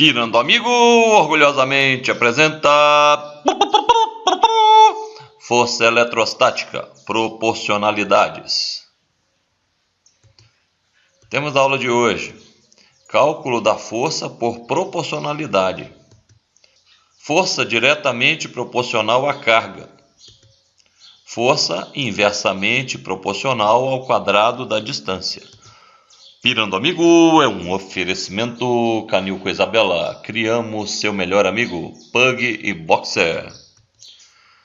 Pirando Amigo orgulhosamente apresenta Força Eletrostática, Proporcionalidades. Temos a aula de hoje: cálculo da força por proporcionalidade. Força diretamente proporcional à carga. Força inversamente proporcional ao quadrado da distância. Pirando Amigo é um oferecimento Canil com Isabela. Criamos seu melhor amigo, Pug e Boxer.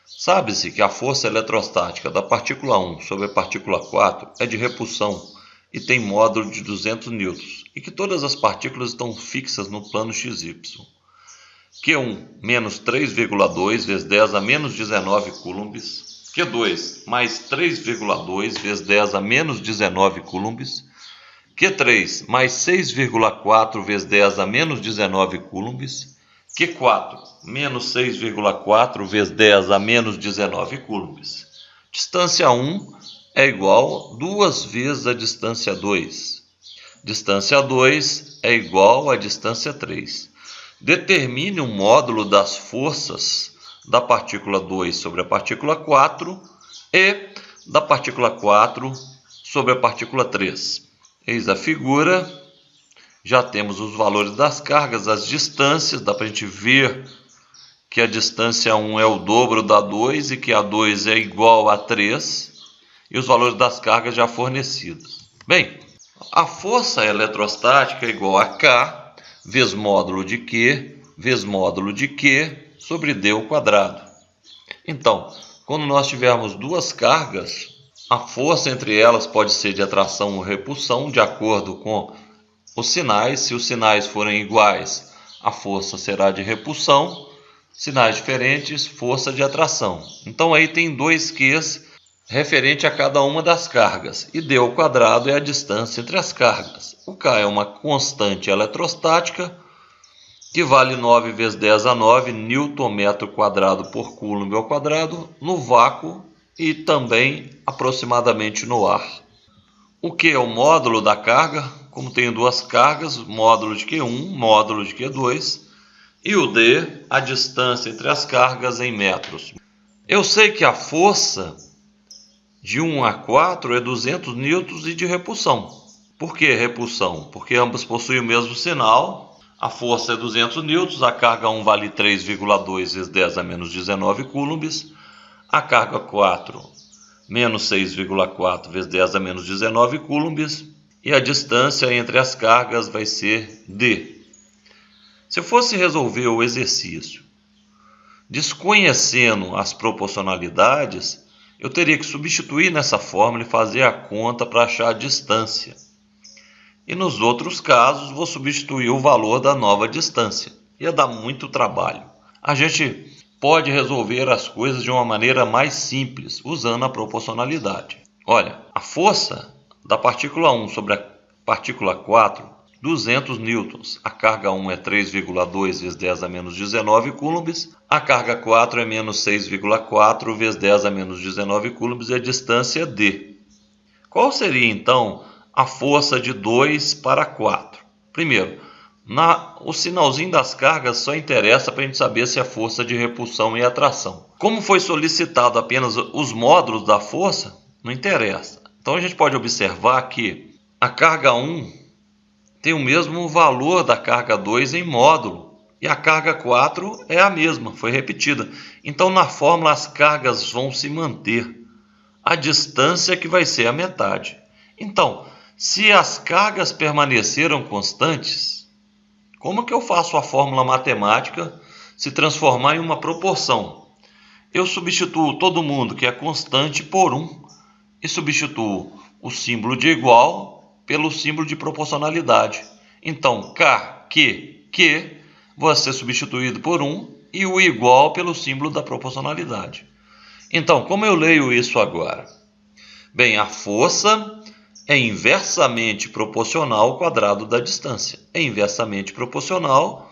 Sabe-se que a força eletrostática da partícula 1 sobre a partícula 4 é de repulsão e tem módulo de 200 newtons, e que todas as partículas estão fixas no plano XY. Q1 menos 3,2 vezes 10 a menos 19 coulombs. Q2 mais 3,2 vezes 10 a menos 19 coulombs. Q3 mais 6,4 vezes 10 a menos 19 coulombs. Q4 menos 6,4 vezes 10 a menos 19 coulombs. Distância 1 é igual a 2 vezes a distância 2. Distância 2 é igual a distância 3. Determine o módulo das forças da partícula 2 sobre a partícula 4 e da partícula 4 sobre a partícula 3. Eis a figura. Já temos os valores das cargas, as distâncias. Dá para a gente ver que a distância 1 é o dobro da 2 e que a 2 é igual a 3. E os valores das cargas já fornecidos. Bem, a força eletrostática é igual a K vezes módulo de Q vezes módulo de Q sobre D ao quadrado. Então, quando nós tivermos duas cargas, a força entre elas pode ser de atração ou repulsão, de acordo com os sinais. Se os sinais forem iguais, a força será de repulsão. Sinais diferentes, força de atração. Então aí tem dois Qs referente a cada uma das cargas. E D ao quadrado é a distância entre as cargas. O K é uma constante eletrostática, que vale 9 vezes 10 a 9 Nm² por Coulomb ao quadrado, no vácuo e também aproximadamente no ar. O Q é o módulo da carga, como tenho duas cargas, módulo de Q1, módulo de Q2, e o D, a distância entre as cargas em metros. Eu sei que a força de 1 a 4 é 200 newtons e de repulsão. Por que repulsão? Porque ambas possuem o mesmo sinal. A força é 200 newtons, a carga 1 vale 3,2 vezes 10 a menos 19 coulombs. A carga 4, menos 6,4 vezes 10 a menos 19 coulombs. E a distância entre as cargas vai ser D. Se eu fosse resolver o exercício desconhecendo as proporcionalidades, eu teria que substituir nessa fórmula e fazer a conta para achar a distância. E nos outros casos, vou substituir o valor da nova distância. Ia dar muito trabalho. A gente pode resolver as coisas de uma maneira mais simples, usando a proporcionalidade. Olha, a força da partícula 1 sobre a partícula 4, 200 newtons. A carga 1 é 3,2 vezes 10 a menos 19 coulombs. A carga 4 é menos 6,4 vezes 10 a menos 19 coulombs e a distância é D. Qual seria, então, a força de 2 para 4? Primeiro, o sinalzinho das cargas só interessa para a gente saber se é força de repulsão e atração. Como foi solicitado apenas os módulos da força, não interessa. Então a gente pode observar que a carga 1 tem o mesmo valor da carga 2 em módulo. E a carga 4 é a mesma, foi repetida. Então na fórmula as cargas vão se manter. A distância que vai ser a metade. Então, se as cargas permaneceram constantes, como que eu faço a fórmula matemática se transformar em uma proporção? Eu substituo todo mundo que é constante por 1 e substituo o símbolo de igual pelo símbolo de proporcionalidade. Então, K, Q vai ser substituído por 1 e o igual pelo símbolo da proporcionalidade. Então, como eu leio isso agora? Bem, a força é inversamente proporcional ao quadrado da distância. É inversamente proporcional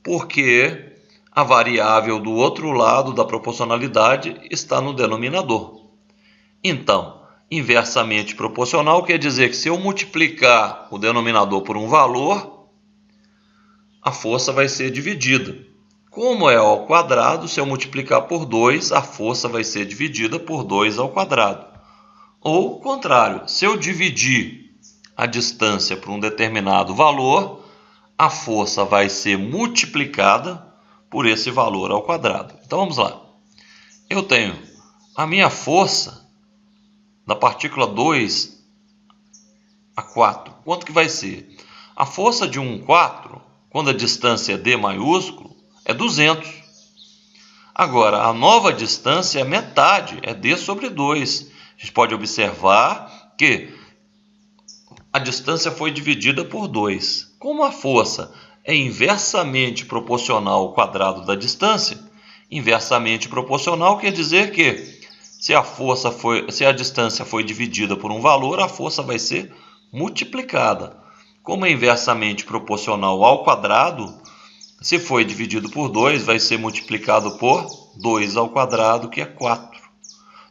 porque a variável do outro lado da proporcionalidade está no denominador. Então, inversamente proporcional quer dizer que se eu multiplicar o denominador por um valor, a força vai ser dividida. Como é ao quadrado, se eu multiplicar por 2, a força vai ser dividida por 2 ao quadrado. Ou, o contrário, se eu dividir a distância por um determinado valor, a força vai ser multiplicada por esse valor ao quadrado. Então, vamos lá. Eu tenho a minha força da partícula 2 a 4. Quanto que vai ser? A força de 4, quando a distância é D maiúsculo, é 200. Agora, a nova distância é metade, é D sobre 2. A gente pode observar que a distância foi dividida por 2. Como a força é inversamente proporcional ao quadrado da distância, inversamente proporcional quer dizer que se a distância foi dividida por um valor, a força vai ser multiplicada. Como é inversamente proporcional ao quadrado, se foi dividido por 2, vai ser multiplicado por 2 ao quadrado, que é 4.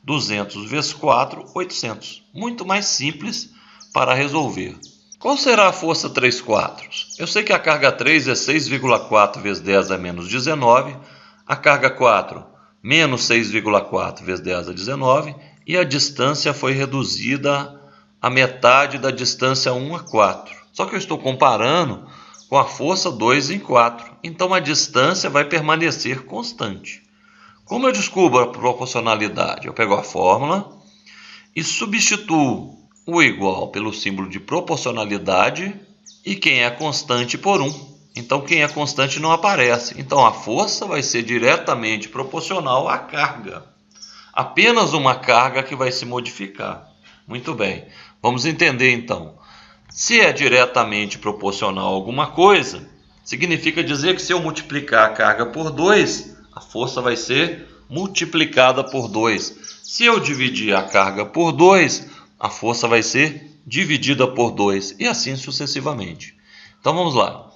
200 vezes 4, 800. Muito mais simples para resolver. Qual será a força 3/4? Eu sei que a carga 3 é 6,4 vezes 10 a menos 19, a carga 4 menos 6,4 vezes 10 a 19, e a distância foi reduzida a metade da distância 1 a 4. Só que eu estou comparando com a força 2 em 4, então a distância vai permanecer constante. Como eu descubro a proporcionalidade? Eu pego a fórmula e substituo o igual pelo símbolo de proporcionalidade e quem é constante por 1. Então, quem é constante não aparece. Então, a força vai ser diretamente proporcional à carga. Apenas uma carga que vai se modificar. Muito bem. Vamos entender, então. Se é diretamente proporcional a alguma coisa, significa dizer que se eu multiplicar a carga por 2, a força vai ser multiplicada por 2. Se eu dividir a carga por 2, a força vai ser dividida por 2. E assim sucessivamente. Então, vamos lá.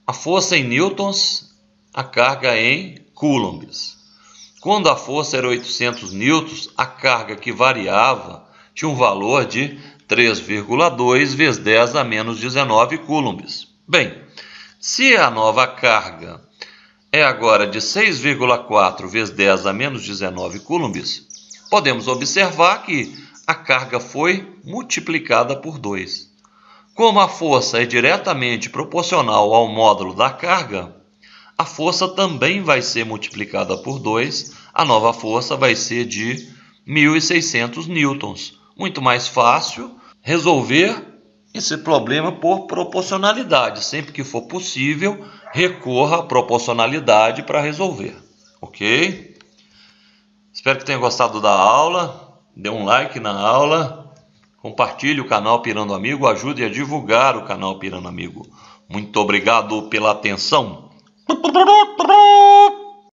A força em newtons, a carga em coulombs. Quando a força era 800 newtons, a carga que variava tinha um valor de 3,2 vezes 10 a menos 19 coulombs. Bem, se a nova carga é agora de 6,4 vezes 10 a menos 19 coulombs, podemos observar que a carga foi multiplicada por 2. Como a força é diretamente proporcional ao módulo da carga, a força também vai ser multiplicada por 2. A nova força vai ser de 1.600 newtons. Muito mais fácil resolver esse problema por proporcionalidade. Sempre que for possível, recorra à proporcionalidade para resolver. Ok? Espero que tenha gostado da aula. Dê um like na aula. Compartilhe o canal Pirando Amigo, ajude a divulgar o canal Pirando Amigo. Muito obrigado pela atenção.